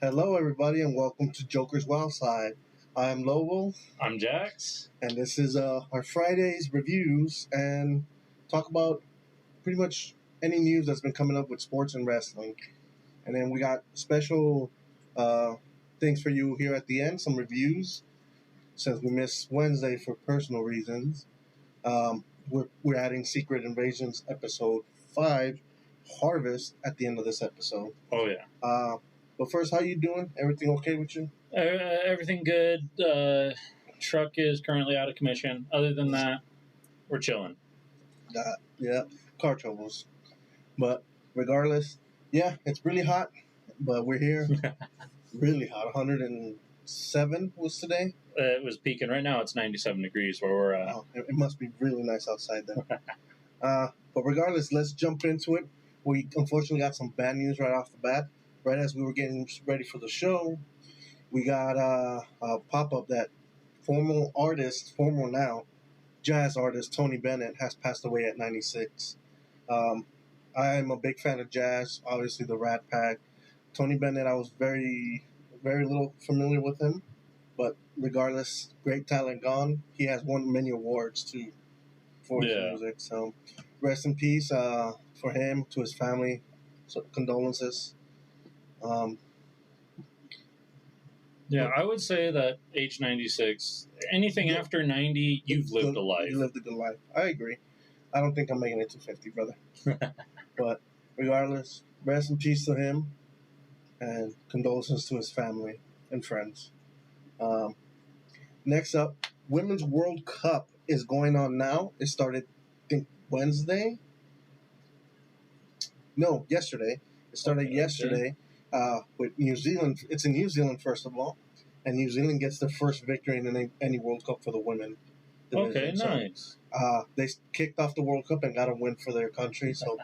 Hello, everybody, and welcome to Joker's Wild Side. I am Lobo. I'm Jax. And this is our Friday's reviews and talk about pretty much any news that's been coming up with sports and wrestling. And then we got special things for you here at the end, some reviews, since we missed Wednesday for personal reasons. We're adding Secret Invasions Ep.5 Harvest at the end of this episode. Oh, yeah. But first, how you doing? Everything okay with you? Everything good. Truck is currently out of commission. Other than that, we're chilling. Yeah, car troubles. But regardless, yeah, it's really hot, but we're here. Really hot. 107 was today. It was peaking. Right now, it's 97 degrees where we're at. Oh, it must be really nice outside then. But regardless, let's jump into it. We unfortunately got some bad news right off the bat. Right as we were getting ready for the show, we got a pop-up that former jazz artist Tony Bennett has passed away at 96. I am a big fan of jazz, obviously the Rat Pack. Tony Bennett, I was very, very little familiar with him, but regardless, great talent gone. He has won many awards too for his music. So rest in peace for him, to his family. So condolences. I would say that age 96, anything after 90, you've lived a life. You lived a good life. I agree. I don't think I'm making it to 50, brother. But regardless, rest in peace to him, and condolences to his family and friends. Next up, Women's World Cup is going on now. It started, I think, Wednesday? No, yesterday. It started yesterday. With New Zealand. It's in New Zealand, first of all, and New Zealand gets their first victory in any World Cup for the women division. Okay, nice. So, they kicked off the World Cup and got a win for their country, so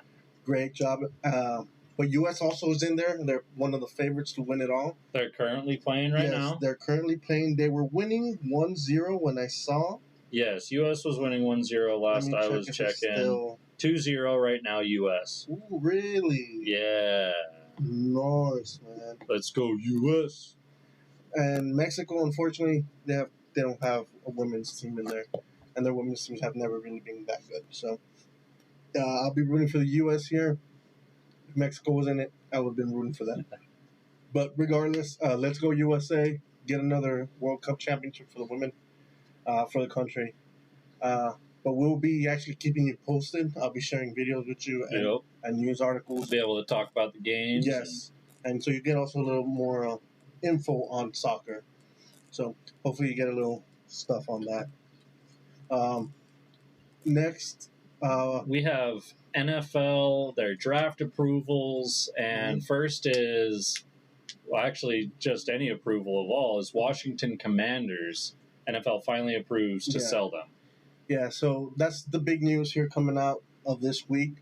great job. But U.S. also is in there. They're one of the favorites to win it all. They're currently playing now? Yes, they're currently playing. They were winning 1-0 when I saw. Yes, U.S. was winning 1-0 last I was checking. 2-0 right now, U.S. Ooh, really? Yeah. Nice, man. Let's go, U.S. And Mexico, unfortunately, they don't have a women's team in there, and their women's teams have never really been that good. So I'll be rooting for the U.S. here. If Mexico was in it, I would have been rooting for them. But regardless, let's go USA. Get another World Cup championship for the women, for the country. But we'll be actually keeping you posted. I'll be sharing videos with you and news articles. Be able to talk about the games. Yes. And so you get also a little more info on soccer. So hopefully you get a little stuff on that. Next. We have NFL, their draft approvals, and first is, well, actually just any approval of all, is Washington Commanders. NFL finally approves to sell them. Yeah, so that's the big news here coming out of this week.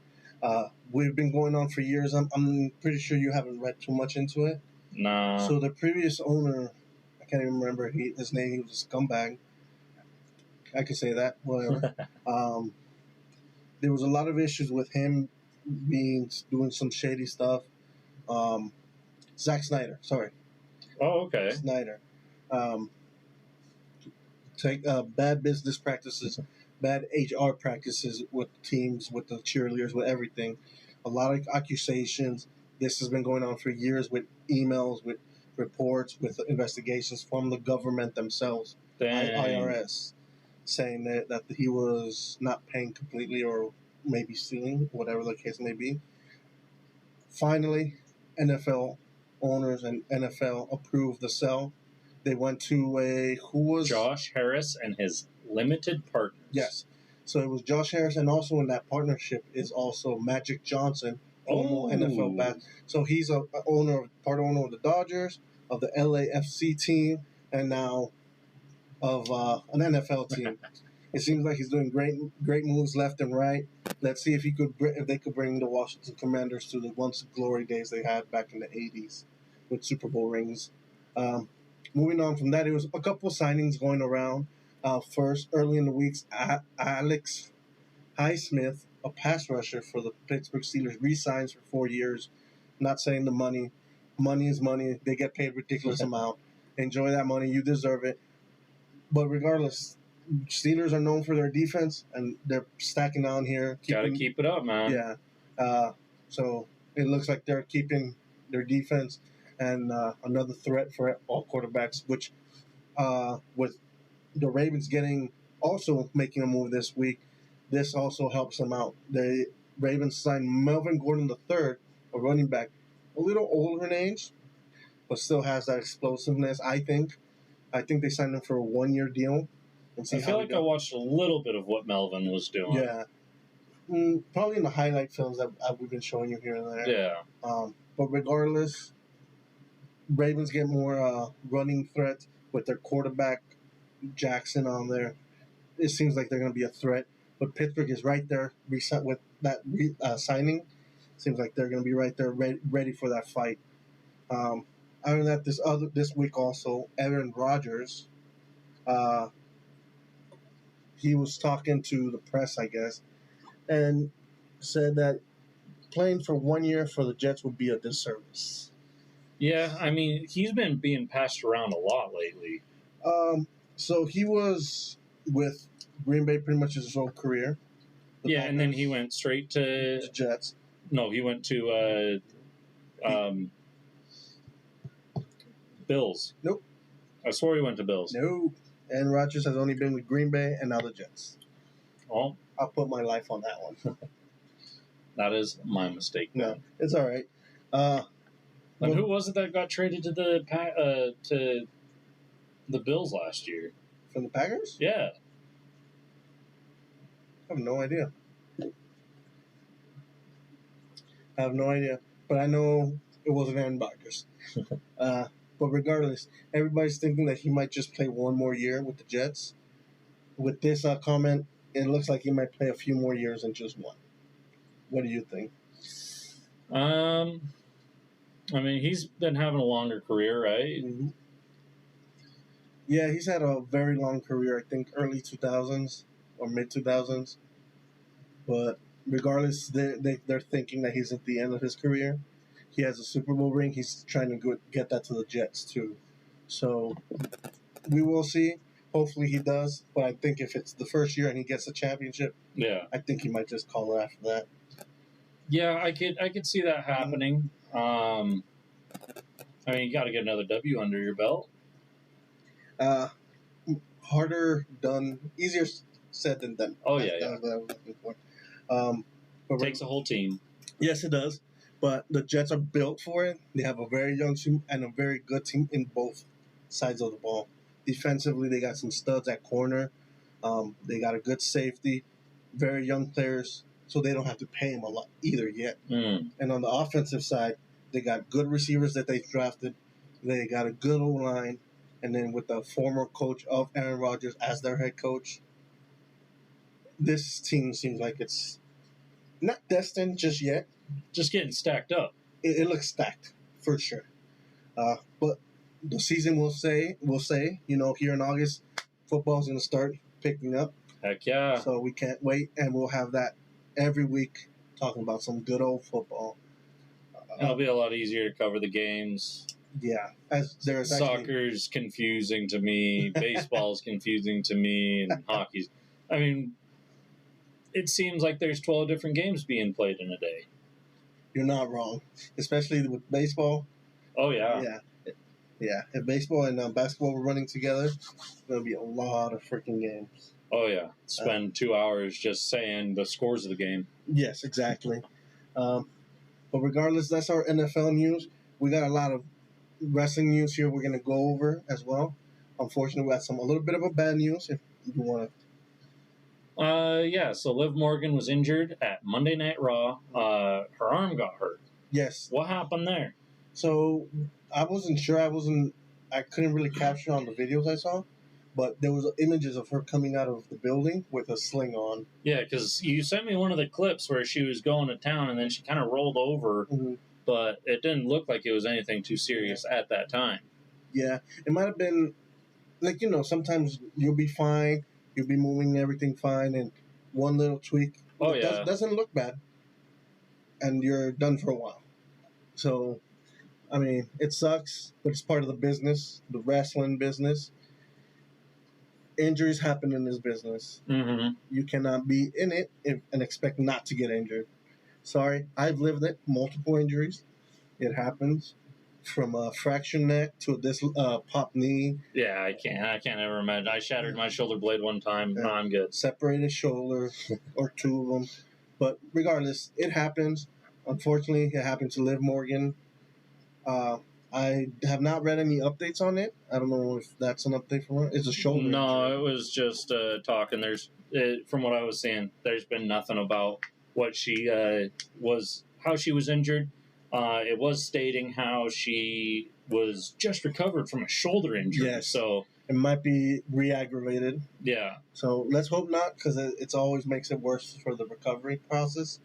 We've been going on for years. I'm pretty sure you haven't read too much into it. Nah. So the previous owner, I can't even remember his name. He was a scumbag. I could say that, whatever. There was a lot of issues with him doing some shady stuff. Zack Snyder, sorry. Oh, okay. Snyder. Take bad business practices, bad HR practices with teams, with the cheerleaders, with everything. A lot of accusations. This has been going on for years with emails, with reports with investigations from the government themselves, IRS, saying that he was not paying completely or maybe stealing, whatever the case may be. Finally, NFL owners and NFL approved the sell. They went to Josh Harris and his limited partners. Yes. So it was Josh Harris, and also in that partnership is also Magic Johnson, former NFL back. So he's part owner of the Dodgers, of the LAFC team, and now of an NFL team. It seems like he's doing great moves left and right. Let's see if they could bring the Washington Commanders to the once glory days they had back in the '80s with Super Bowl rings. Moving on from that, it was a couple of signings going around. First, early in the weeks, Alex Highsmith, a pass rusher for the Pittsburgh Steelers, re-signs for 4 years. Not saying the money. Money is money. They get paid ridiculous amount. Enjoy that money. You deserve it. But regardless, Steelers are known for their defense, and they're stacking on here. Got to keep it up, man. Yeah. So it looks like they're keeping their defense and another threat for all quarterbacks, which with the Ravens also making a move this week, this also helps them out. The Ravens signed Melvin Gordon III, a running back, a little older in age, but still has that explosiveness, I think. I think they signed him for a 1-year deal. I feel like I watched a little bit of what Melvin was doing. Yeah. Probably in the highlight films that we've been showing you here and there. Yeah. But regardless, Ravens get more running threat with their quarterback, Jackson, on there. It seems like they're going to be a threat. But Pittsburgh is right there reset with that signing. Seems like they're going to be right there ready for that fight. Other than that, this week also, Aaron Rodgers, he was talking to the press, I guess, and said that playing for 1 year for the Jets would be a disservice. Yeah, I mean, he's been being passed around a lot lately. So he was with Green Bay pretty much his whole career. Yeah, and then he went straight to Jets. No, he went to Bills. Nope. I swore he went to Bills. No. And Rodgers has only been with Green Bay and now the Jets. Oh. I'll put my life on that one. That is my mistake. No, it's all right. And who was it that got traded to the Bills last year? From the Packers? Yeah. I have no idea. But I know it wasn't Aaron Rodgers. But regardless, everybody's thinking that he might just play 1 more year with the Jets. With this comment, it looks like he might play a few more years than just 1. What do you think? I mean, he's been having a longer career, right? Mm-hmm. Yeah, he's had a very long career. I think early 2000s or mid 2000s. But regardless, they're thinking that he's at the end of his career. He has a Super Bowl ring. He's trying to get that to the Jets too. So we will see. Hopefully he does. But I think if it's the first year and he gets a championship, yeah, I think he might just call it after that. Yeah, I could see that happening. I mean, you got to get another W under your belt. Harder done, easier said than done. Oh, That's yeah. what I was looking for. But Takes a whole team. Yes, it does. But the Jets are built for it. They have a very young team and a very good team in both sides of the ball. Defensively, they got some studs at corner. They got a good safety, very young players, so they don't have to pay them a lot either yet. And on the offensive side, they got good receivers that they drafted. They got a good O-line. And then with the former coach of Aaron Rodgers as their head coach, this team seems like it's not destined just yet. Just getting stacked up. It looks stacked, for sure. But the season will say, here in August, football's going to start picking up. Heck yeah. So we can't wait, and we'll have that every week talking about some good old football. It'll be a lot easier to cover the games. Yeah. Soccer's confusing to me. Baseball's confusing to me. And hockey's... I mean, it seems like there's 12 different games being played in a day. You're not wrong. Especially with baseball. Oh, yeah. Yeah. Yeah, if baseball and basketball were running together, there'll be a lot of freaking games. Oh yeah, spend 2 hours just saying the scores of the game. Yes, exactly. Um, but regardless, that's our NFL news. We got a lot of wrestling news here we're going to go over as well. Unfortunately, we got a little bit of a bad news if you want to. Yeah, so Liv Morgan was injured at Monday Night Raw. Her arm got hurt. Yes. What happened there? So I wasn't sure. I couldn't really capture on the videos I saw, but there was images of her coming out of the building with a sling on. Yeah, because you sent me one of the clips where she was going to town and then she kind of rolled over, but it didn't look like it was anything too serious at that time. Yeah, it might have been, like, sometimes you'll be fine, you'll be moving everything fine, and one little tweak doesn't look bad, and you're done for a while. So, I mean, it sucks, but it's part of the business, the wrestling business. Injuries happen in this business. Mm-hmm. You cannot be in it and expect not to get injured. Sorry, I've lived it. Multiple injuries. It happens. From a fractured neck to a popped knee. Yeah, I can't ever imagine. I shattered my shoulder blade one time. No, I'm good. Separated shoulder, or two of them. But regardless, it happens. Unfortunately, it happened to Liv Morgan. I have not read any updates on it. I don't know if that's an update from her. It's a shoulder injury. No, it was just talk. And from what I was seeing, there's been nothing about what she how she was injured. It was stating how she was just recovered from a shoulder injury. Yes. So it might be re-aggravated. Yeah. So let's hope not, because it always makes it worse for the recovery process.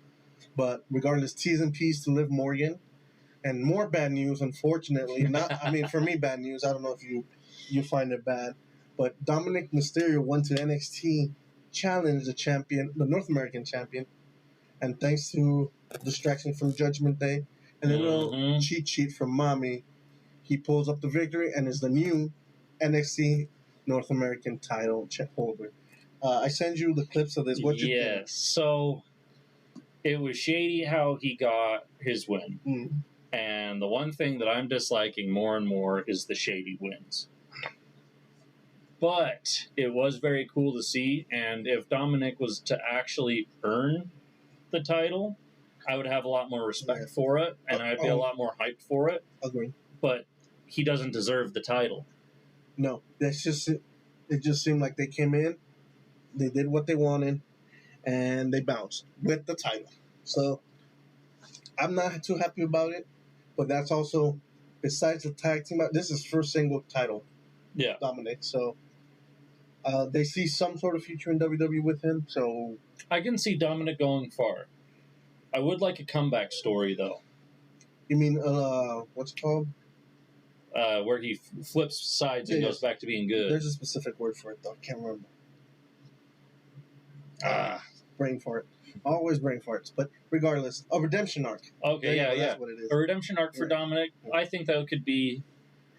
But regardless, T's and P's to Liv Morgan. And more bad news, unfortunately. For me, bad news. I don't know if you find it bad. But Dominick Mysterio went to NXT, challenged the North American champion. And thanks to distraction from Judgment Day and a little cheat sheet from Mommy, he pulls up the victory and is the new NXT North American title holder. I send you the clips of this. What you think? Yes. So it was shady how he got his win. Mm. And the one thing that I'm disliking more and more is the shady wins. But it was very cool to see, and if Dominic was to actually earn the title, I would have a lot more respect for it, and I'd be a lot more hyped for it. Agree. But he doesn't deserve the title. No, it just seemed like they came in, they did what they wanted, and they bounced with the title. So I'm not too happy about it. But that's also, besides the tag team, this is first single title. Yeah. Dominic. So they see some sort of future in WWE with him. So I can see Dominic going far. I would like a comeback story, though. You mean, what's it called? Where he flips sides and goes back to being good. There's a specific word for it, though. I can't remember. Brain fart. Always brain farts. But regardless, a redemption arc. Okay, yeah. That's what it is. A redemption arc for Dominic. Yeah. I think that could be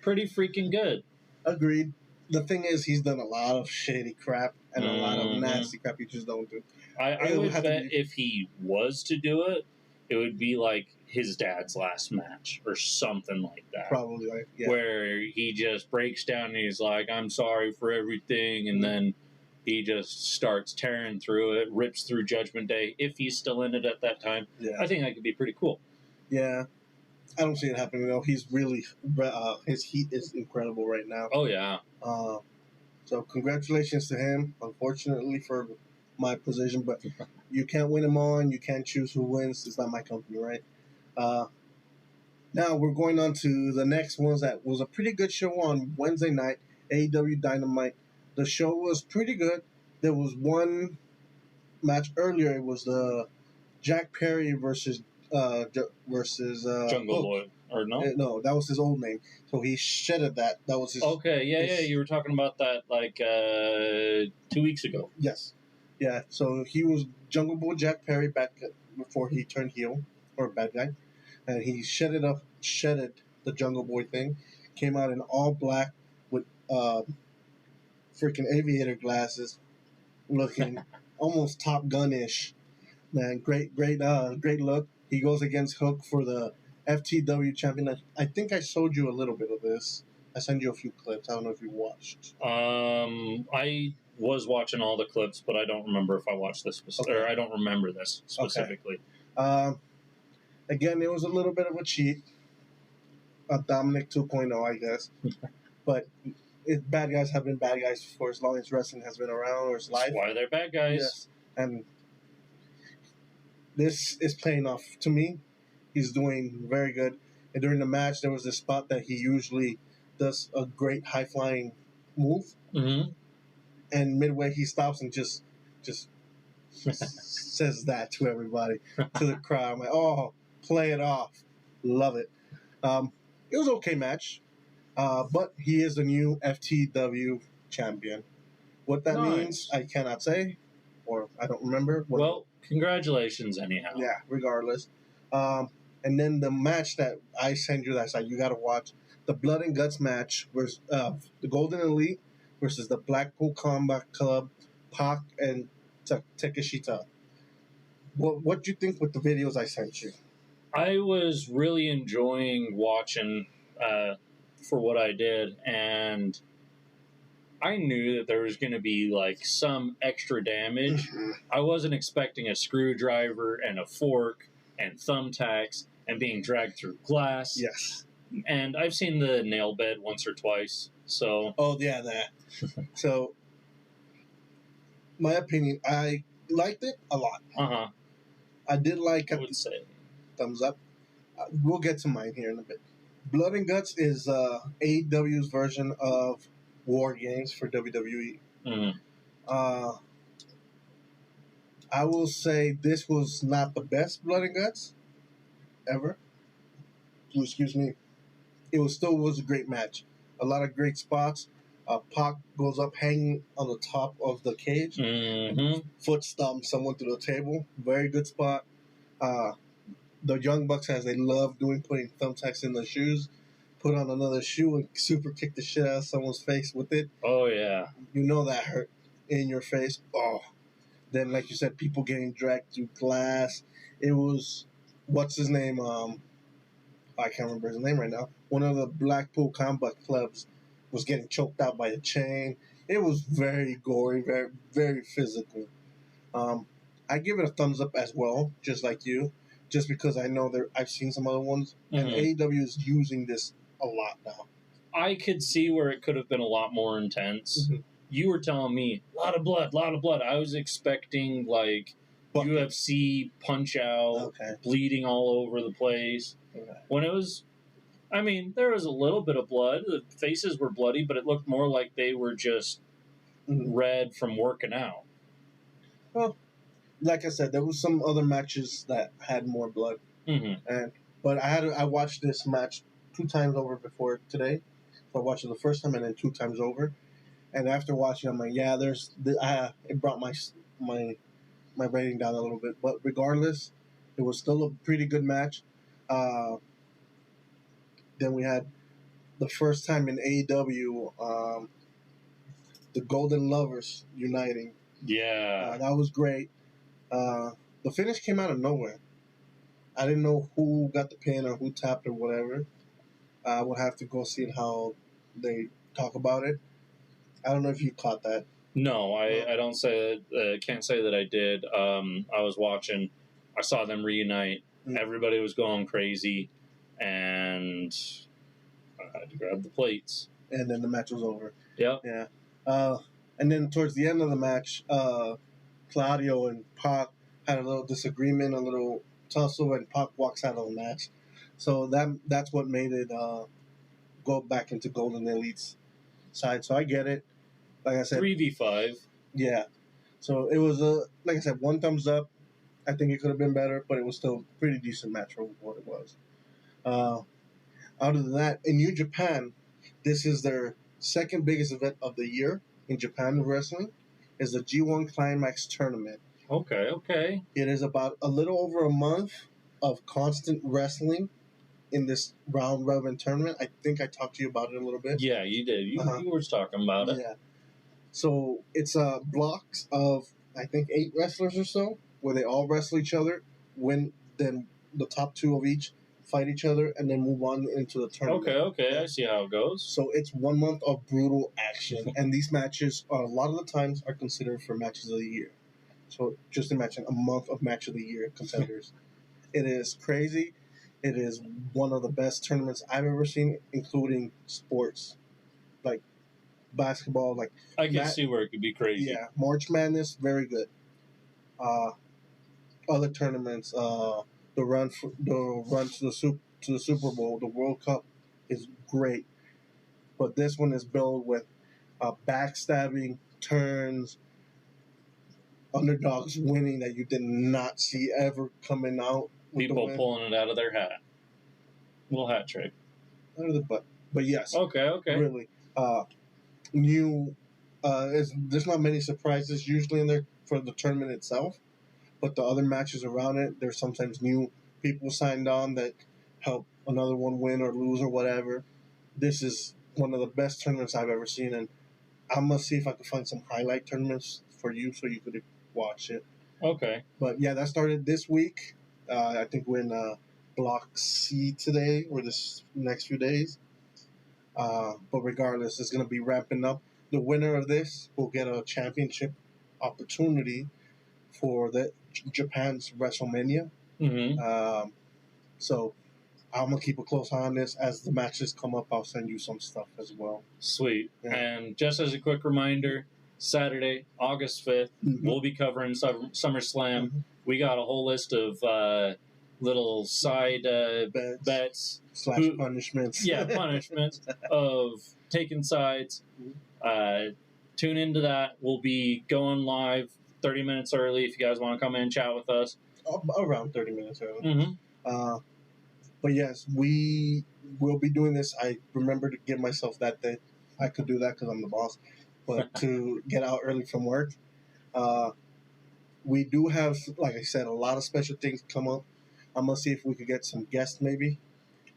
pretty freaking good. Agreed. The thing is, he's done a lot of shady crap and a lot of nasty crap you just don't do. I would bet if he was to do it, it would be like his dad's last match or something like that. Probably, yeah. Where he just breaks down and he's like, I'm sorry for everything, and then he just starts tearing through it, rips through Judgment Day, if he's still in it at that time. Yeah. I think that could be pretty cool. Yeah. I don't see it happening, though. He's really, his heat is incredible right now. Oh, yeah. So congratulations to him, unfortunately for my position, but you can't win them all and you can't choose who wins. It's not my company, right? Now we're going on to the next ones. That was a pretty good show on Wednesday night, AEW Dynamite. The show was pretty good. There was one match earlier. It was the Jack Perry versus Jungle Boy, or no? No, that was his old name. So he shedded that. That was his. Okay, yeah. You were talking about that like 2 weeks ago. Yes, yeah. So he was Jungle Boy Jack Perry back before he turned heel or bad guy, and he shedded the Jungle Boy thing. Came out in all black with freaking aviator glasses, looking almost Top Gun-ish. Man, great look. He goes against Hook for the FTW champion. I think I showed you a little bit of this. I sent you a few clips. I don't know if you watched. I was watching all the clips, but I don't remember if I watched this or I don't remember this specifically. Okay. Again, it was a little bit of a cheat. A Dominick 2.0, I guess. But bad guys have been bad guys for as long as wrestling has been around or its life. That's why they're bad guys. Yes. And this is playing off to me. He's doing very good. And during the match, there was this spot that he usually does a great high flying move. Mm-hmm. And midway, he stops and just says that to everybody, to the crowd. I'm like, oh, play it off. Love it. It was an okay match, but he is the new FTW champion. What that means, I cannot say, or I don't remember. Well, congratulations anyhow. Yeah, regardless. And then the match that I sent you that side, you got to watch the Blood and Guts match versus the Golden Elite versus the Blackpool Combat Club, Pac and Takeshita. What do you think with the videos I sent you? I was really enjoying watching for what I did, and I knew that there was going to be like some extra damage. Mm-hmm. I wasn't expecting a screwdriver and a fork and thumbtacks and being dragged through glass. Yes. And I've seen the nail bed once or twice, so... Oh, yeah, that. So, my opinion, I liked it a lot. Uh-huh. I did like... I would say. Thumbs up. We'll get to mine here in a bit. Blood and Guts is AEW's version of War Games for WWE. Mm-hmm. I will say this was not the best Blood and Guts ever. Excuse me. It was a great match. A lot of great spots. Pac goes up hanging on the top of the cage. Mm-hmm. Foot stomps someone through the table. Very good spot. The Young Bucks, as they love putting thumbtacks in their shoes, put on another shoe and super kick the shit out of someone's face with it. Oh, yeah. You know that hurt in your face. Oh. Then, like you said, people getting dragged through glass. It was, what's his name? I can't remember his name right now. One of the Blackpool Combat Clubs was getting choked out by a chain. It was very gory, very, very physical. I give it a thumbs up as well, just like you, just because I know I've seen some other ones, and AEW is using this a lot now. I could see where it could have been a lot more intense. Mm-hmm. You were telling me, a lot of blood. I was expecting, like, UFC punch-out, bleeding all over the place. Okay. When it was, I mean, there was a little bit of blood. The faces were bloody, but it looked more like they were just red from working out. Well, like I said, there was some other matches that had more blood. Mm-hmm. But I watched this match 2 times over before today. So I watched it the first time and then 2 times over. And after watching, I'm like, yeah, it brought my rating down a little bit. But regardless, it was still a pretty good match. Then we had the first time in AEW, the Golden Lovers uniting. Yeah. That was great. The finish came out of nowhere. I didn't know who got the pin or who tapped or whatever. I would have to go see how they talk about it. I don't know if you caught that. No, I don't say that. Can't say that I did. I was watching. I saw them reunite. Mm-hmm. Everybody was going crazy, and I had to grab the plates. And then the match was over. Yep. Yeah. And then towards the end of the match, Claudio and Pac had a little disagreement, a little tussle, and Pac walks out of the match. So that's what made it go back into Golden Elite's side. So I get it. Like I said, 3v5. Yeah. So it was like I said, 1 thumbs up. I think it could have been better, but it was still a pretty decent match for what it was. Other than that, in New Japan, this is their second biggest event of the year in Japan wrestling. Is the G1 Climax tournament. Okay. It is about a little over a month of constant wrestling in this round robin tournament. I think I talked to you about it a little bit. Yeah, you did. You were talking about it. Yeah. So it's blocks of, I think, 8 wrestlers or so, where they all wrestle each other, win then the top 2 of each fight each other, and then move on into the tournament. Okay, I see how it goes. So it's 1 month of brutal action, and these matches, a lot of the times, are considered for matches of the year. So just imagine a month of match of the year contenders. It is crazy. It is one of the best tournaments I've ever seen, including sports, like basketball. Like I can see where it could be crazy. Yeah, March Madness, very good. Other tournaments, the run to the Super Bowl, the World Cup is great, but this one is built with backstabbing, turns, underdogs winning that you did not see ever coming out. People pulling it out of their hat. Little hat trick. Out of the butt. But yes. Okay. Really. There's not many surprises usually in there for the tournament itself, but the other matches around it, there's sometimes new people signed on that help another one win or lose or whatever. This is one of the best tournaments I've ever seen, and I'm going to see if I can find some highlight tournaments for you so you could watch it. Okay. But yeah, that started this week. I think we're in Block C today or this next few days. But regardless, it's going to be ramping up. The winner of this will get a championship opportunity for the Japan's WrestleMania. Mm-hmm. So I'm going to keep a close eye on this. As the matches come up, I'll send you some stuff as well. Sweet. Yeah. And just as a quick reminder, Saturday, August 5th, we'll be covering SummerSlam. Mm-hmm. We got a whole list of little side bets. / punishments. Yeah, punishments of taking sides. Tune into that. We'll be going live 30 minutes early if you guys want to come in and chat with us. Around 30 minutes early. Mm-hmm. But yes, we will be doing this. I remember to give myself that day. I could do that because I'm the boss. But to get out early from work. We do have, like I said, a lot of special things come up. I'm going to see if we could get some guests maybe.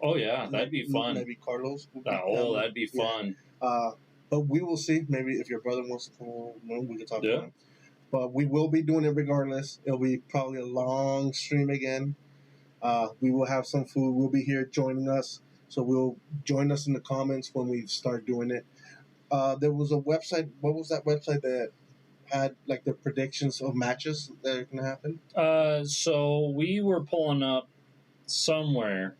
Oh, yeah. That'd be fun. Maybe Carlos. That'd be fun. Yeah. But we will see. Maybe if your brother wants to come on, we can talk to him. But we will be doing it regardless. It'll be probably a long stream again. We will have some food. We'll be here joining us. So we'll join us in the comments when we start doing it. There was a website. What was that website that had like the predictions of matches that are going to happen? So we were pulling up somewhere.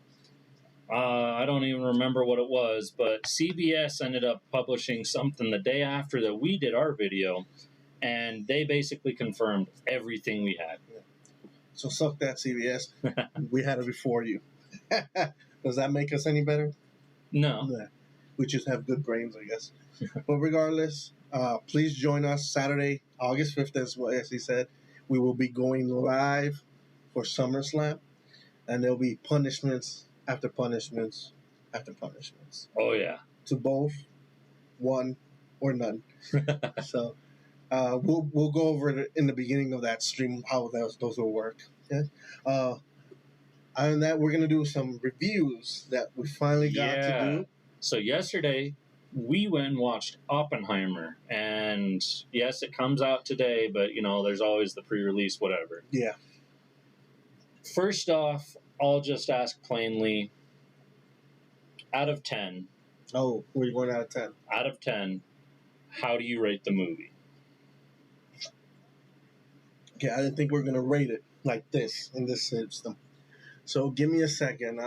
I don't even remember what it was, but CBS ended up publishing something the day after that we did our video, and they basically confirmed everything we had. Yeah. So suck that, CBS. We had it before you. Does that make us any better? No. Yeah. We just have good brains, I guess. But regardless, please join us Saturday, August 5th, as he said. We will be going live for SummerSlam, and there'll be punishments after punishments after punishments. Oh, yeah. To both, one, or none. So we'll go over it in the beginning of that stream, how those will work. Okay? Other than that, we're going to do some reviews that we finally got to do. So yesterday, we went and watched Oppenheimer. And yes, it comes out today, but, there's always the pre-release, whatever. Yeah. First off, I'll just ask plainly, out of 10. Oh, we're going out of 10. Out of 10, how do you rate the movie? Okay, I didn't think we were going to rate it like this, in this system. So give me a second.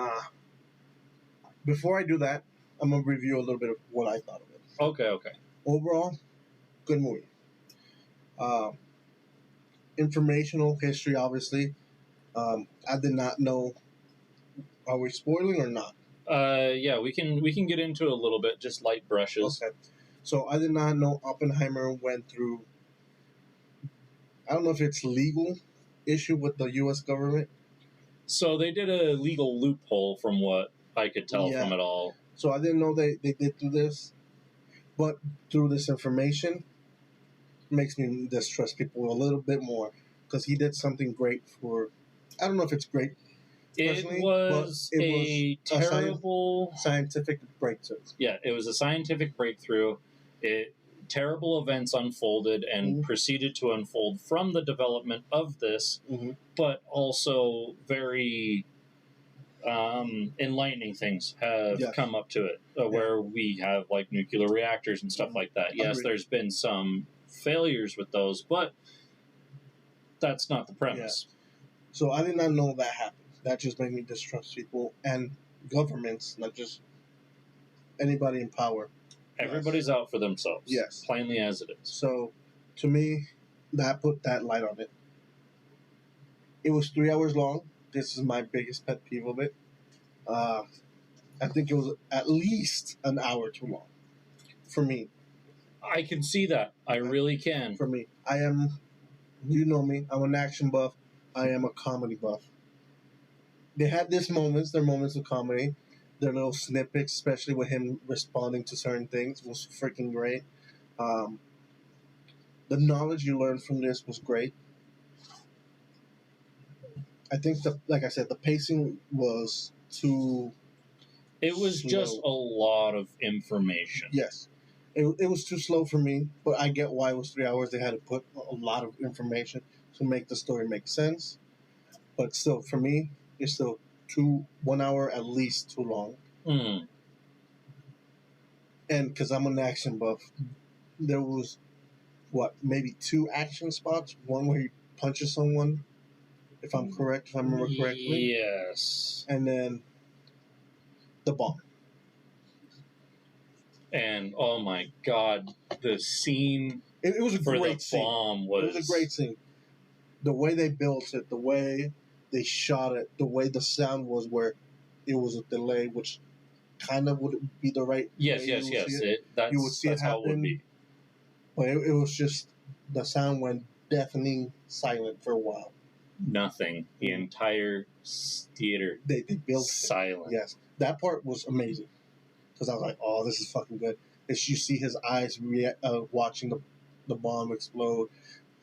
Before I do that, I'm going to review a little bit of what I thought of it. Okay. Overall, good movie. Informational history, obviously. I did not know. Are we spoiling or not? Yeah, we can get into it a little bit, just light brushes. Okay. So I did not know Oppenheimer went through. I don't know if it's legal issue with the U.S. government. So they did a legal loophole from what I could tell from it all. So I didn't know they did do this, but through this information, makes me distrust people a little bit more because he did something great for. I don't know if it's great. It was a terrible scientific breakthrough. Yeah, it was a scientific breakthrough. Terrible events unfolded and proceeded to unfold from the development of this, but also very enlightening things have Yes. come up to it, where we have like nuclear reactors and stuff like that. Yes, Agreed. there's been some failures with those, but that's not the premise. So I did not know that happened. That just made me distrust people and governments, not just anybody in power. Everybody's out for themselves. Yes. Plainly as it is. So, to me, that put that light on it. It was 3 hours long. This is my biggest pet peeve of it. I think it was at least an hour too long. For me. I can see that. I really can. For me. I am, you know me, I'm an action buff. I am a comedy buff. They had these moments, their moments of comedy. Their little snippets, especially with him responding to certain things, was freaking great. The knowledge you learned from this was great. I think like I said, the pacing was too. It was slow. just a lot of information. Yes, it was too slow for me, but I get why it was 3 hours. They had to put a lot of information to make the story make sense. But still, for me, it's still 1 hour at least too long. Mm. And because I'm an action buff, there was maybe 2 action spots. One where he punches someone, if I'm correct, if I remember correctly. Yes. And then the bomb. And oh my god, the scene It was a for great the scene. bomb was... It was a great scene. The way they built it, the way they shot it, the way the sound was, where it was a delay, which kind of would be the right yes. way you would see it. That's, you would see that's it how it would happen, be. but it was just the sound went deafening silent for a while. Nothing. The entire theater They built silent. It. Yes, that part was amazing because I was like, "Oh, this is fucking good." As you see his eyes watching the bomb explode,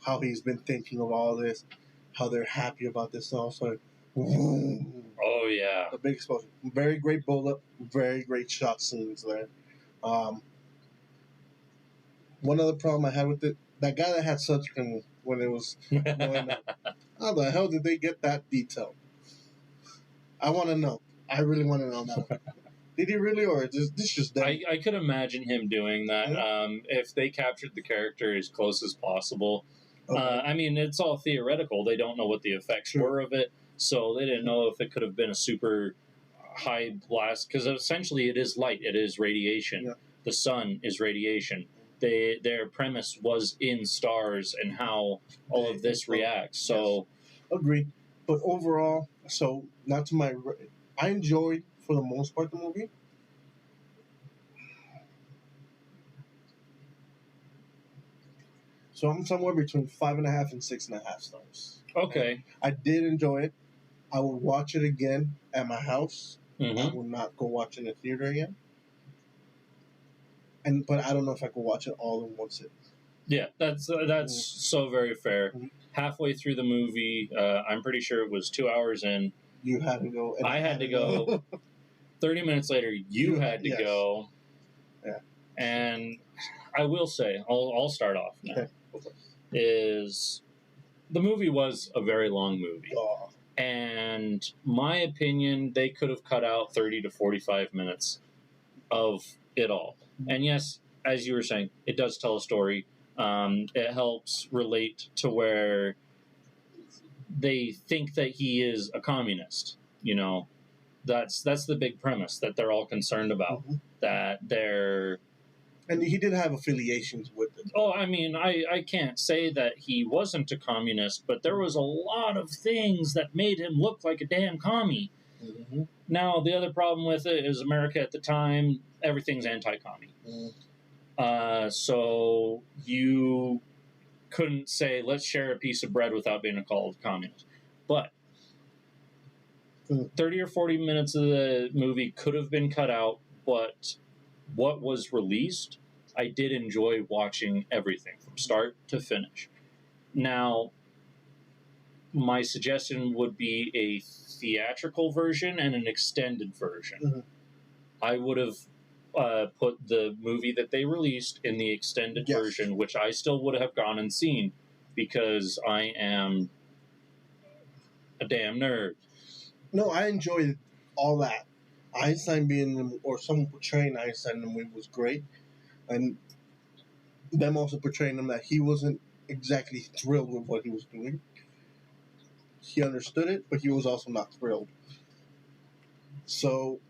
how he's been thinking of all this, how they're happy about this, and also, oh yeah, the big explosion. Very great build-up, very great shot scenes there. One other problem I had with it, that guy that had sunscreen when it was going up, how the hell did they get that detail? I want to know. I really want to know that. Did he really, or is this just them? I could imagine him doing that. Yeah. If they captured the character as close as possible. Okay. I mean, it's all theoretical. They don't know what the effects were of it, so they didn't know if it could have been a super high blast, because essentially it is light, it is radiation. Yeah. The sun is radiation. Their premise was in stars and how all of this reacts. So, yes. Agreed. But overall, so not to my, I enjoyed for the most part the movie. So I'm somewhere between 5.5 and 6.5 stars. Okay. I did enjoy it. I will watch it again at my house. Mm-hmm. I will not go watch it in a theater again. But I don't know if I could watch it all in one sitting. Yeah, that's so very fair. Mm-hmm. Halfway through the movie, I'm pretty sure it was 2 hours in. You had to go. And I had to go. 30 minutes later, you had to go. Yeah. And I will say, I'll start off now. Okay. Is the movie was a very long movie. Oh. And my opinion, they could have cut out 30 to 45 minutes of it all. And yes, as you were saying, it does tell a story. It helps relate to where they think that he is a communist. You know, that's the big premise that they're all concerned about. Mm-hmm. That they're... And he did have affiliations with it. Oh, I mean, I can't say that he wasn't a communist, but there was a lot of things that made him look like a damn commie. Mm-hmm. Now, the other problem with it is America at the time, everything's anti-commie. Mm. So you couldn't say, let's share a piece of bread without being called communist. But 30 or 40 minutes of the movie could have been cut out, but what was released, I did enjoy watching everything from start to finish. Now, my suggestion would be a theatrical version and an extended version. Mm-hmm. I would have put the movie that they released in the extended version, which I still would have gone and seen because I am a damn nerd. No, I enjoyed all that. Einstein being, or someone portraying Einstein in the movie was great. And them also portraying him that he wasn't exactly thrilled with what he was doing. He understood it, but he was also not thrilled. So,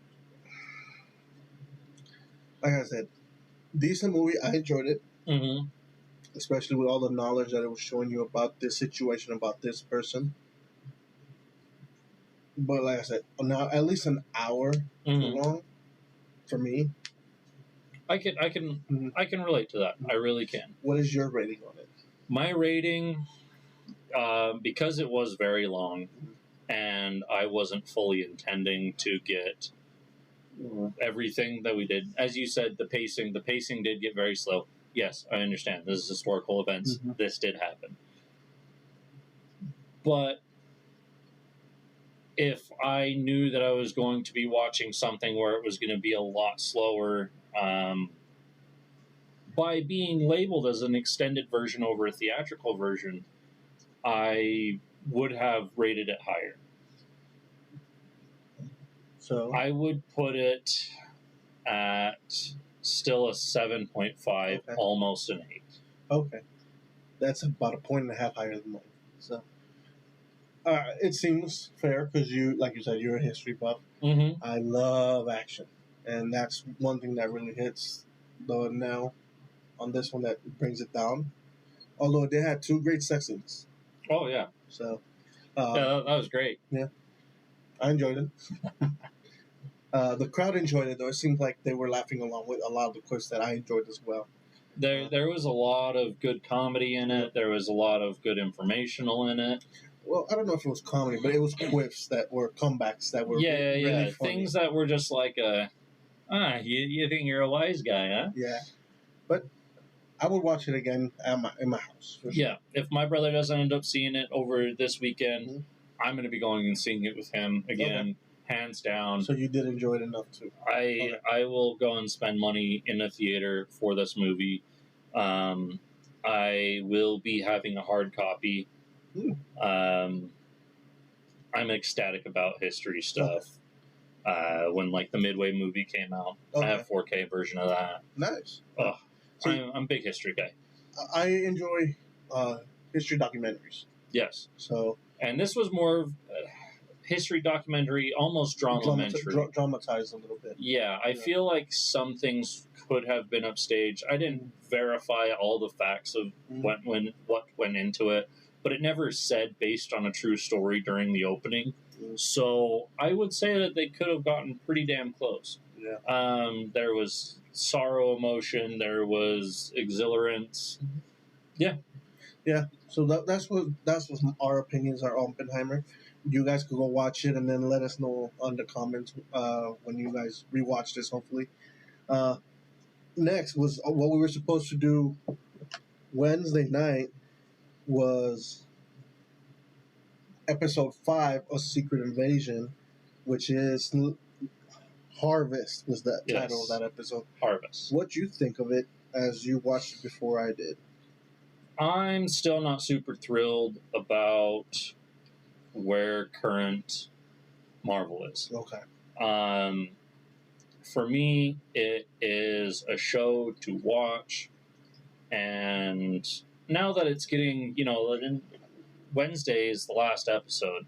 like I said, decent movie. I enjoyed it, Mm-hmm. especially with all the knowledge that it was showing you about this situation, about this person. But like I said, now at least an hour too Mm-hmm. long for me. I can relate to that. I really can. What is your rating on it? My rating, because it was very long, and I wasn't fully intending to get everything that we did. As you said, the pacing did get very slow. Yes, I understand. This is historical events. Mm-hmm. This did happen. But if I knew that I was going to be watching something where it was going to be a lot slower, by being labeled as an extended version over a theatrical version, I would have rated it higher. So I would put it at still a 7.5, okay. Almost an 8. Okay. That's about a point and a half higher than mine. So it seems fair because you, like you said, you're a history buff. Mm-hmm. I love action, and that's one thing that really hits the nail on this one that brings it down. Although they had 2 great sex scenes. Oh, yeah. So Yeah, that was great. Yeah, I enjoyed it. The crowd enjoyed it, though. It seemed like they were laughing along with a lot of the quotes that I enjoyed as well. There was a lot of good comedy in it. There was a lot of good informational in it. Well, I don't know if it was comedy, but it was quips that were comebacks that were really funny. Things that were just like you think you're a wise guy, huh? Yeah, but I would watch it again in my house. For sure. Yeah, if my brother doesn't end up seeing it over this weekend, Mm-hmm. I'm going to be going and seeing it with him again, hands down. So you did enjoy it enough too. I will go and spend money in a theater for this movie. I will be having a hard copy. I'm ecstatic about history stuff. When like the Midway movie came out, I have 4K version of that. Nice. Oh, so I'm a big history guy. I enjoy history documentaries. Yes. So, and this was more of history documentary, almost dramatized a little bit. Yeah, I feel like some things could have been upstaged. I didn't verify all the facts of what went into it, but it never said based on a true story during the opening. So I would say that they could have gotten pretty damn close. Yeah. There was sorrow, emotion. There was exhilarance. Yeah. Yeah. So that's what our opinions are on Oppenheimer. You guys could go watch it and then let us know on the comments when you guys rewatch this. Hopefully. Next was what we were supposed to do Wednesday night was episode 5 of Secret Invasion, which is Harvest was the title of that episode. Harvest. What you think of it as you watched it before I did? I'm still not super thrilled about where current Marvel is. Okay. For me, it is a show to watch, and now that it's getting, Wednesday is the last episode.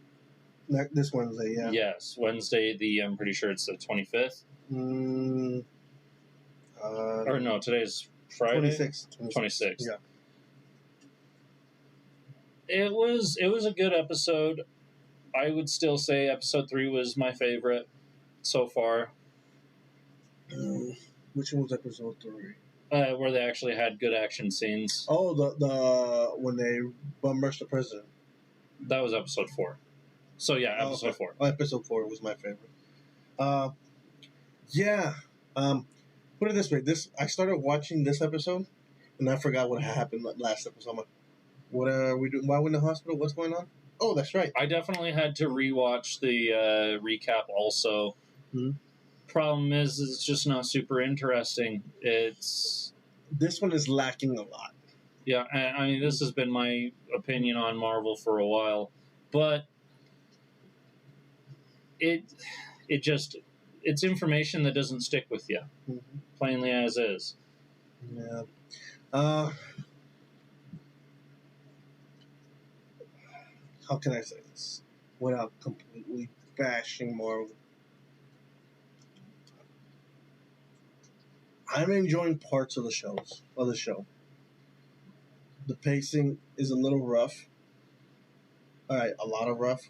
This Wednesday, yeah. Yes, Wednesday. I'm pretty sure it's the 25th. Or no, today's Friday. 26th. Yeah. It was a good episode. I would still say episode 3 was my favorite so far. Which one was episode 3? Where they actually had good action scenes. Oh, the when they rushed the president. That was episode 4. So yeah, episode 4. Oh, episode 4 was my favorite. Yeah. Put it this way: I started watching this episode, and I forgot what happened last episode. I'm like, what are we doing? Why are we in the hospital? What's going on? Oh, that's right. I definitely had to rewatch the recap also. Mm-hmm. Problem is, it's just not super interesting. This one is lacking a lot. Yeah, I mean, this has been my opinion on Marvel for a while, but it's information that doesn't stick with you, plainly as is. Yeah. How can I say this without completely bashing Marvel? I'm enjoying parts of the show. The pacing is a little rough. All right, a lot of rough,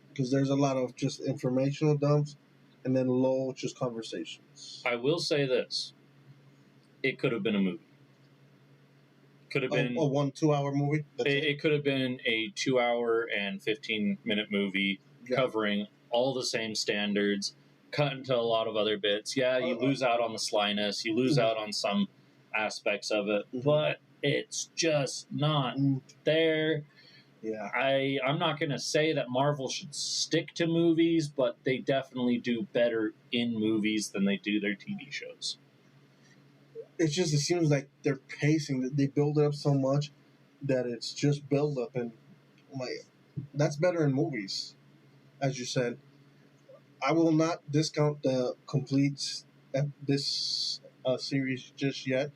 because there's a lot of just informational dumps, and then low just conversations. I will say this: it could have been a movie. Could have been a 1-2 hour movie. It could have been a 2 hour and 15-minute movie covering all the same standards, cut into a lot of other bits. Yeah, you lose out on the slyness, you lose out on some aspects of it, but it's just not there. Yeah, I'm not going to say that Marvel should stick to movies, but they definitely do better in movies than they do their TV shows. It seems like they're pacing, they build it up so much that it's just build up, and like that's better in movies, as you said. I will not discount the complete this series just yet,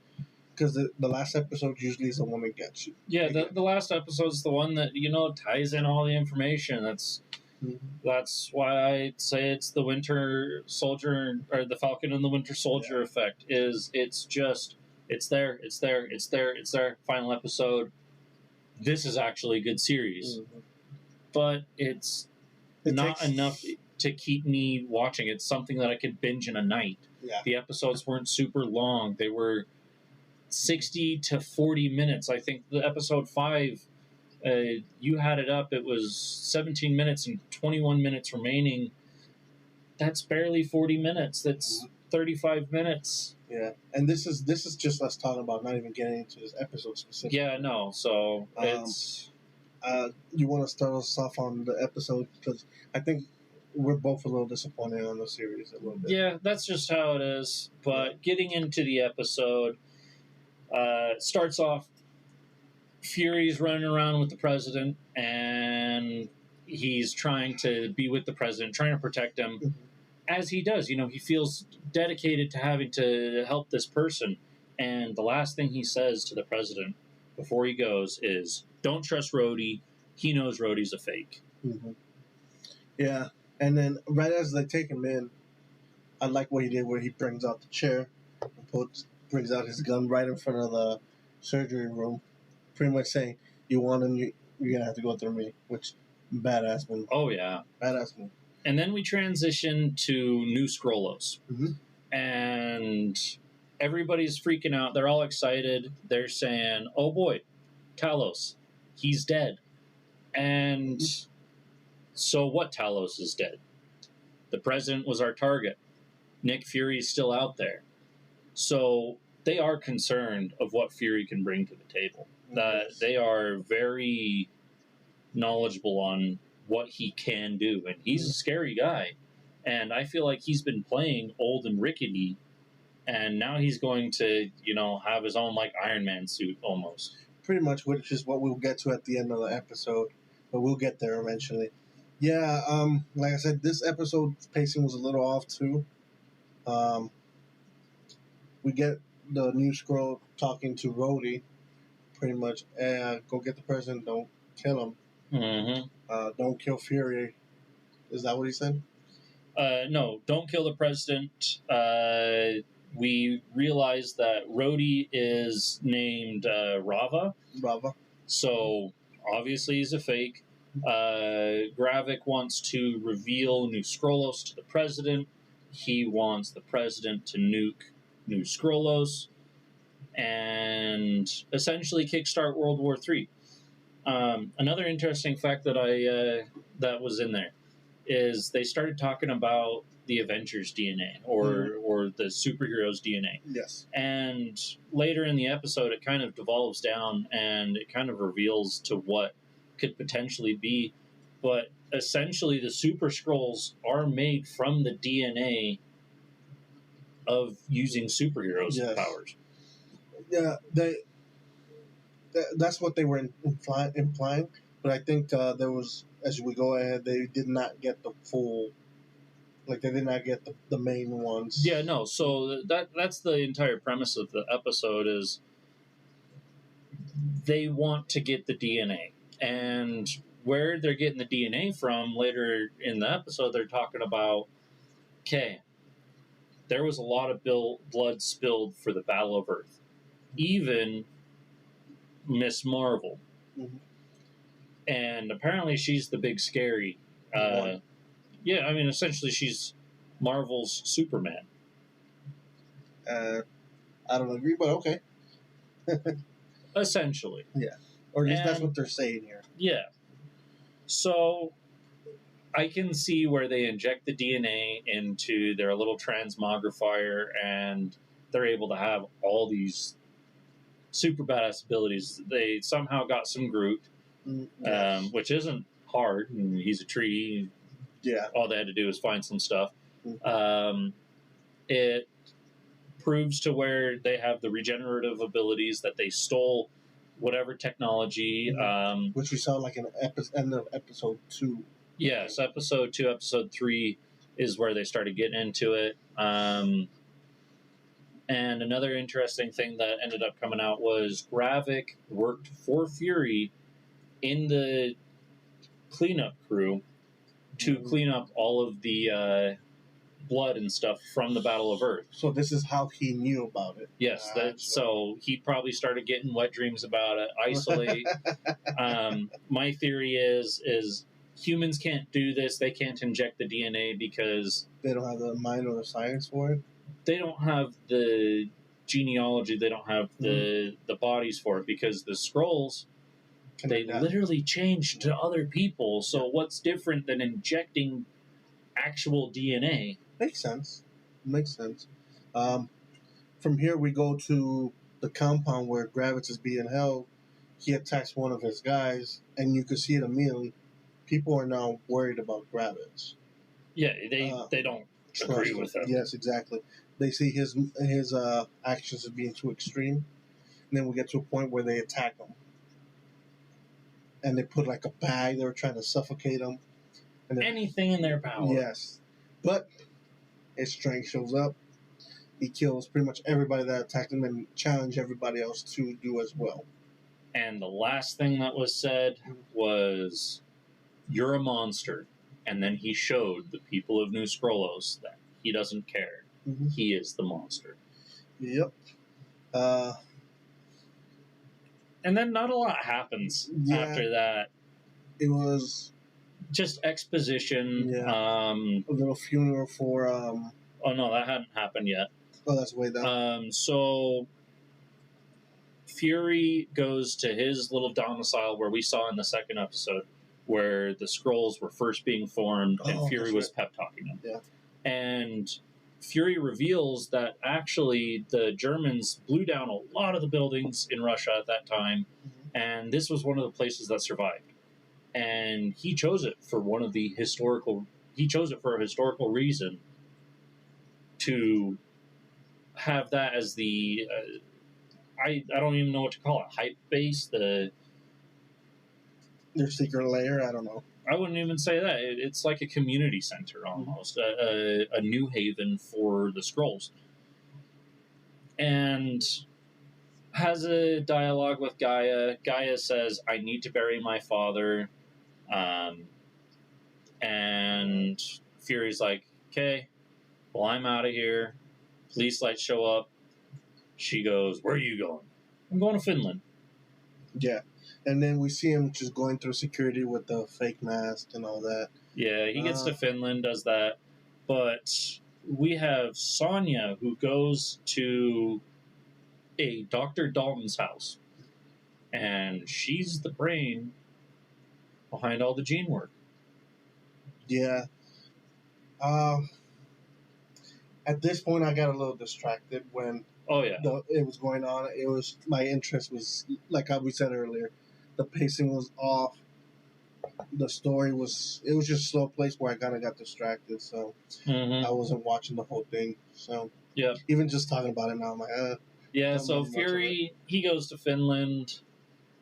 because the last episode usually is the one that gets you. Yeah, the last episode's the one that ties in all the information. That's why I say it's the Winter Soldier, or the Falcon and the Winter Soldier effect. It's there. Final episode. This is actually a good series, but it's not enough to keep me watching. It's something that I could binge in a night. Yeah. The episodes weren't super long. They were 60 to 40 minutes. I think the episode 5, you had it up. It was 17 minutes and 21 minutes remaining. That's barely 40 minutes. That's 35 minutes. Yeah, and this is just us talking about, not even getting into this episode specifically. Yeah, no. So it's. You want to start us off on the episode, because I think we're both a little disappointed on the series a little bit. Yeah, that's just how it is. But getting into the episode, starts off. Fury's running around with the president, and he's trying to be with the president, trying to protect him, as he does. He feels dedicated to having to help this person. And the last thing he says to the president before he goes is, "Don't trust Rhodey. He knows Rhodey's a fake." Yeah, and then right as they take him in, I like what he did, where he brings out the chair and brings out his gun right in front of the surgery room, pretty much saying, "You want him, you're gonna have to go through me," which badass move. Oh yeah, badass move. And then we transition to New Skrullos, and everybody's freaking out. They're all excited. They're saying, "Oh boy, Talos, he's dead." And so what? Talos is dead. The president was our target. Nick Fury's still out there. So they are concerned of what Fury can bring to the table. That they are very knowledgeable on what he can do. And he's a scary guy. And I feel like he's been playing old and rickety, and now he's going to, have his own, like, Iron Man suit almost. Pretty much, which is what we'll get to at the end of the episode. But we'll get there eventually. Yeah, like I said, this episode's pacing was a little off, too. We get the New Skrull talking to Rhodey, pretty much, go get the president, don't kill him. Don't kill Fury. Is that what he said? No, don't kill the president. We realize that Rhodey is named Rava. So, obviously he's a fake. Gravik wants to reveal New Skrullos to the president. He wants the president to nuke New Skrullos and essentially kickstart World War III. Another interesting fact that that was in there is they started talking about the Avengers DNA or the superheroes DNA. Yes. And later in the episode, it kind of devolves down and it kind of reveals to what could potentially be. But essentially, the Super Skrulls are made from the DNA of using superheroes' powers. Yeah, that's what they were implying. But I think there was, as we go ahead, they did not get the full Like they did not get the main ones. Yeah, no. So that's the entire premise of the episode is they want to get the DNA, and where they're getting the DNA from later in the episode, they're talking about, okay, there was a lot of blood spilled for the Battle of Earth, even Miss Marvel, Mm-hmm. and apparently she's the big scary. Yeah, I mean, essentially she's Marvel's Superman. I don't agree, but okay. Essentially. Yeah. Or at least that's what they're saying here. Yeah. So I can see where they inject the DNA into their little transmogrifier and they're able to have all these super badass abilities. They somehow got some Groot, Yes. which isn't hard. And he's a tree. Yeah. All they had to do was find some stuff. Mm-hmm. It proves to where they have the regenerative abilities that they stole whatever technology. Which we saw like in end of episode 2. Yes, episode 2, episode 3 is where they started getting into it. And another interesting thing that ended up coming out was Gravik worked for Fury in the cleanup crew to clean up all of the blood and stuff from the Battle of Earth. So this is how he knew about it. Yes, so he probably started getting wet dreams about it. Isolate. My theory is humans can't do this. They can't inject the DNA because they don't have the mind or the science for it. They don't have the genealogy. They don't have the bodies for it because the Skrulls, they literally changed to other people. So what's different than injecting actual DNA? Makes sense. From here we go to the compound where Gravitz is being held. He attacks one of his guys, and you can see it immediately. People are now worried about Gravitz. Yeah, they don't agree with him. Yes, exactly. They see his actions as being too extreme. And then we get to a point where they attack him. And they put like a bag. They were trying to suffocate him. And then, anything in their power. Yes. But his strength shows up. He kills pretty much everybody that attacked him and challenged everybody else to do as well. And the last thing that was said was, "You're a monster." And then he showed the people of New Skrullos that he doesn't care. Mm-hmm. He is the monster. Yep. And then not a lot happens after that. It was just exposition. Yeah. A little funeral for... Oh, no, that hadn't happened yet. Oh, that's way down. So Fury goes to his little domicile where we saw in the second episode where the Skrulls were first being formed and Fury was pep-talking them. Yeah. And Fury reveals that actually the Germans blew down a lot of the buildings in Russia at that time, and this was one of the places that survived. And he chose it for a historical reason to have that as the I don't even know what to call it, hype base, their secret lair. I don't know. I wouldn't even say that. It's like a community center almost, a new haven for the Skrulls, and has a dialogue with Gaia. Gaia says, "I need to bury my father," and Fury's like, "Okay, well, I'm out of here." Police lights show up. She goes, "Where are you going?" "I'm going to Finland." Yeah. And then we see him just going through security with the fake mask and all that. Yeah, he gets to Finland, does that. But we have Sonya, who goes to a Dr. Dalton's house. And she's the brain behind all the gene work. Yeah. At this point, I got a little distracted when it was going on. It was my interest was, like we said earlier, the pacing was off. The story was just a slow place where I kind of got distracted, so I wasn't watching the whole thing. So even just talking about it now, I'm like, so Fury, he goes to Finland.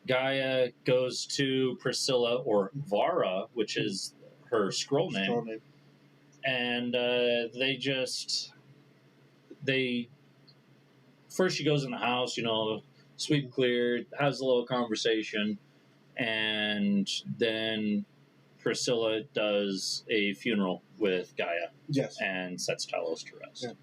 Gaia goes to Priscilla, or Vara, which is her Skrull name. And first she goes in the house, sweep clear, has a little conversation, and then Priscilla does a funeral with Gaia. Yes. And sets Talos to rest. Yeah.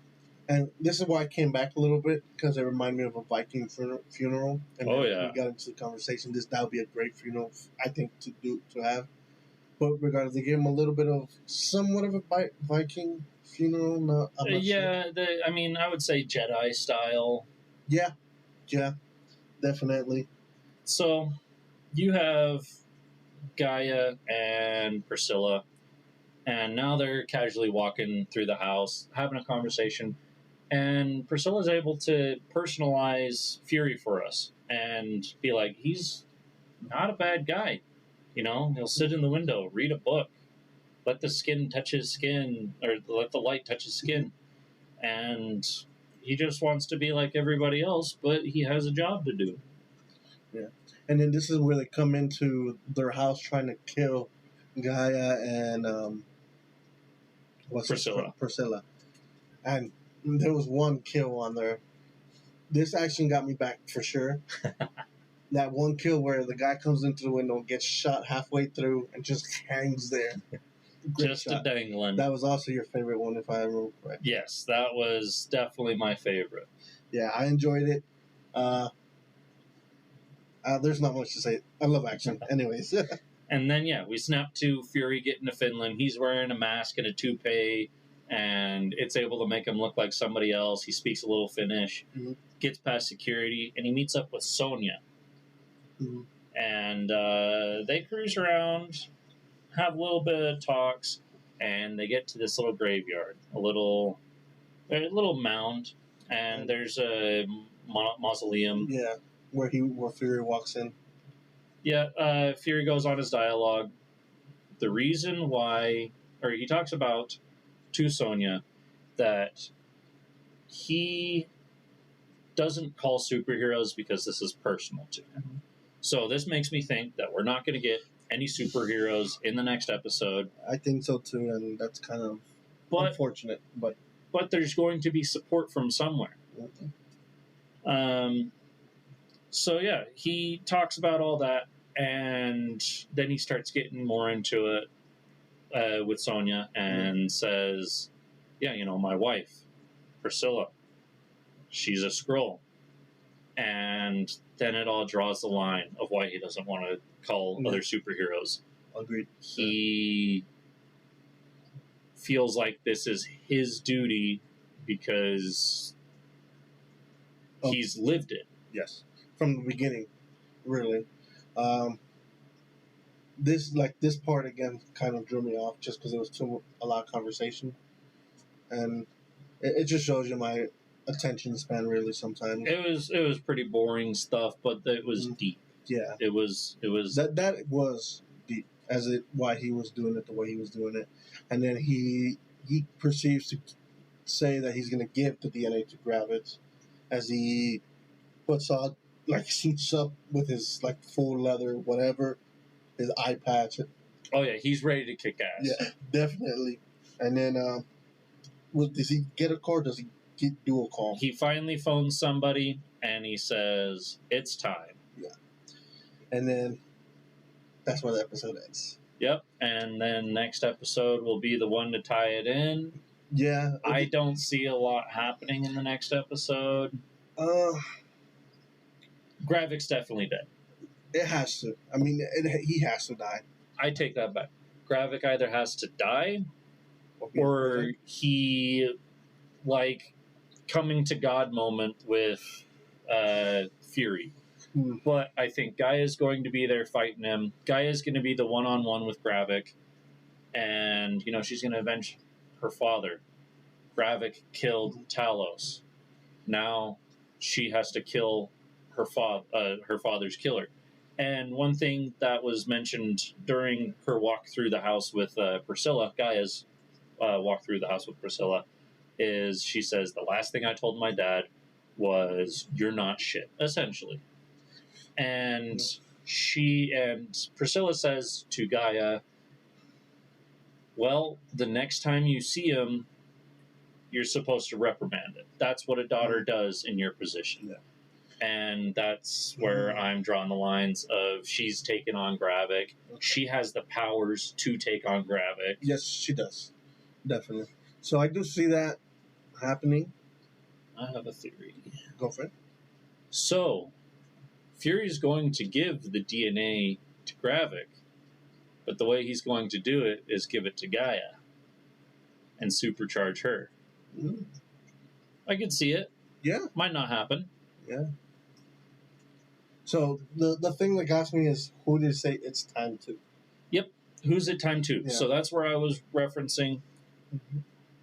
And this is why I came back a little bit, because it reminded me of a Viking funeral. And we got into the conversation. That would be a great funeral, I think, to have. But regardless, they gave him a little bit of somewhat of a Viking funeral. I'm not sure. I would say Jedi style. Yeah, definitely. So you have Gaia and Priscilla, and now they're casually walking through the house, having a conversation, and Priscilla's able to personalize Fury for us and be like, he's not a bad guy. He'll sit in the window, read a book, let the skin touch his skin, or let the light touch his skin, and he just wants to be like everybody else, but he has a job to do. Yeah. And then this is where they come into their house trying to kill Gaia and Priscilla. And there was one kill on there. This action got me back for sure. That one kill where the guy comes into the window, gets shot halfway through, and just hangs there. Just shot. A dangling. That was also your favorite one, if I remember correctly. Yes, that was definitely my favorite. Yeah, I enjoyed it. There's not much to say. I love action. Anyways. And then, we snap to Fury getting to Finland. He's wearing a mask and a toupee, and it's able to make him look like somebody else. He speaks a little Finnish, gets past security, and he meets up with Sonya. Mm-hmm. And they cruise around, have a little bit of talks, and they get to this little graveyard, a little mound, and there's a mausoleum. Yeah, where Fury walks in. Yeah, Fury goes on his dialogue. The reason why, or he talks about to Sonya that he doesn't call superheroes because this is personal to him. Mm-hmm. So this makes me think that we're not going to get any superheroes in the next episode. I think so too, and that's kind of unfortunate. But there's going to be support from somewhere. Okay. So he talks about all that, and then he starts getting more into it with Sonya and says, my wife, Priscilla, she's a Skrull. And then it all draws the line of why he doesn't want to call other superheroes. Agreed. He feels like this is his duty because he's lived it. Yes. From the beginning, really. This part again kind of drew me off just because it was a lot of conversation, and it just shows you my attention span really sometimes. It was pretty boring stuff, but it was deep. Yeah, it was that was deep why he was doing it the way he was doing it, and then he perceives to say that he's going to give the DNA to Gravitz as he puts on suits up with his full leather whatever, his eye patch. Oh yeah, he's ready to kick ass. Yeah, definitely. And then does he get a call? Does he do a call? He finally phones somebody and he says it's time. Yeah. And then that's where the episode ends. Yep. And then next episode will be the one to tie it in. Yeah. I don't see a lot happening in the next episode. Gravik's definitely dead. It has to. I mean, he has to die. I take that back. Gravik either has to die or he coming to God moment with Fury. But I think Gaia's going to be there fighting him. Gaia's going to be the one-on-one with Gravik. And, she's going to avenge her father. Gravik killed Talos. Now she has to kill her father's killer. And one thing that was mentioned during her walk through the house with Priscilla, Gaia's walk through the house with Priscilla, is she says, the last thing I told my dad was, you're not shit, essentially. And Priscilla says to Gaia, Well, the next time you see him, you're supposed to reprimand it. That's what a daughter does in your position. Yeah. And that's where I'm drawing the lines of she's taken on Gravik. Okay. She has the powers to take on Gravik. Yes, she does. Definitely. So I do see that happening. I have a theory. Go for it. So, Fury's going to give the DNA to Gravik, but the way he's going to do it is give it to Gaia and supercharge her. Mm. I could see it. Yeah. Might not happen. Yeah. So the thing that got me is who did say it's time to? Yep. Who's it time to? Yeah. So that's where I was referencing. Mm-hmm.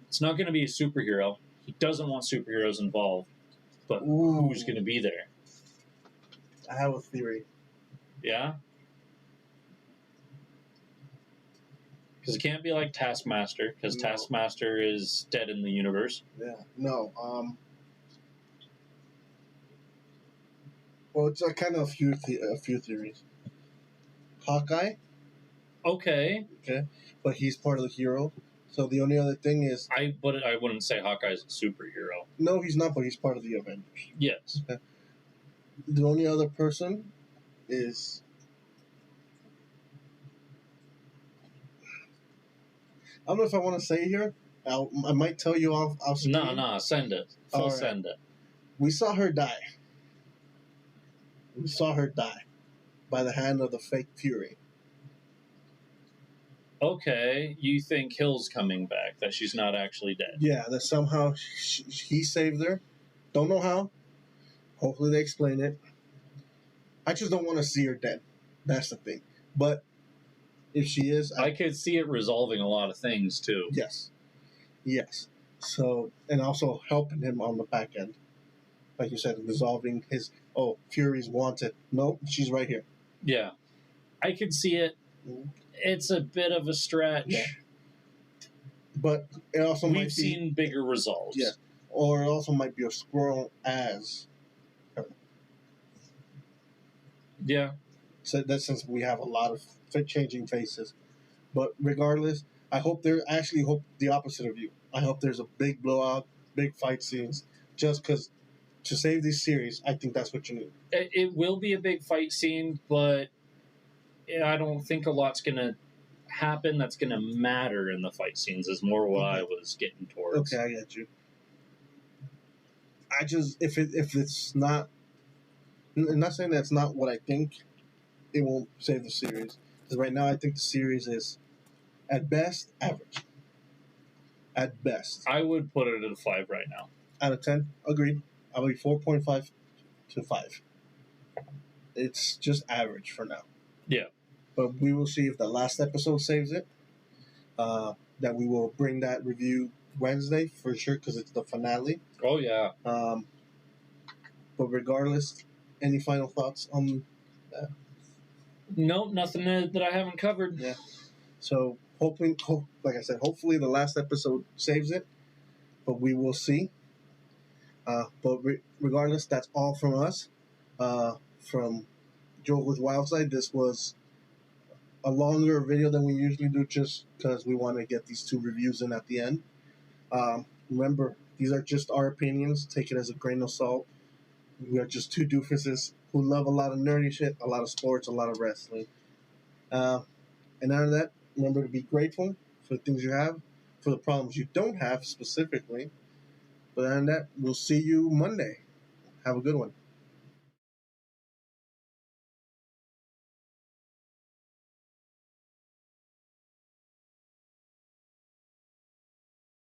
It's not going to be a superhero. He doesn't want superheroes involved. But who's going to be there? I have a theory. Yeah? Because it can't be like Taskmaster, because No. Taskmaster is dead in the universe. Yeah. No. Well, it's kind of a few theories. Hawkeye. Okay. Okay. But he's part of the hero. So the only other thing is I wouldn't say Hawkeye's a superhero. no, he's not. But he's part of the Avengers. Yes. Okay. The only other person is. I don't know if I want to say here. I might tell you off screen. No, send it. Full right. send it. We saw her die. We saw her die by the hand of the fake Fury. Okay, you think Hill's coming back, that she's not actually dead. Yeah, that somehow he saved her. Don't know how. Hopefully they explain it. I just don't want to see her dead. That's the thing. But if she is... I could see it resolving a lot of things, too. Yes. Yes. So, and also helping him on the back end. Like you said, resolving his, Fury's wanted. No, she's right here. Yeah. I could see it. It's a bit of a stretch. Yeah. But it also might be... We've seen bigger results. Yeah. Or it also might be a squirrel as her. Yeah. So that's since we have a lot of changing faces. But regardless, I hope the opposite of you. I hope there's a big blowout, big fight scenes, just because to save this series, I think that's what you need. It will be a big fight scene, but I don't think a lot's going to happen that's going to matter in the fight scenes is more what I was getting towards. Okay, I get you. I just, if it's not, I'm not saying that's not what I think, it won't save the series. Because right now I think the series is, at best, average. At best. I would put it at a 5 right now. Out of 10, agreed. I'll be 4.5 to 5. It's just average for now. Yeah. But we will see if the last episode saves it. That we will bring that review Wednesday for sure because it's the finale. Oh, yeah. But regardless, any final thoughts on that? Nope, nothing that I haven't covered. Yeah. So, like I said, hopefully the last episode saves it. But we will see. But regardless, that's all from us. From Joe with Wildside, this was a longer video than we usually do just because we want to get these 2 reviews in at the end. Remember, these are just our opinions. Take it as a grain of salt. We are just 2 doofuses who love a lot of nerdy shit, a lot of sports, a lot of wrestling. And out of that, remember to be grateful for the things you have, for the problems you don't have specifically. But other than that, we'll see you Monday. Have a good one.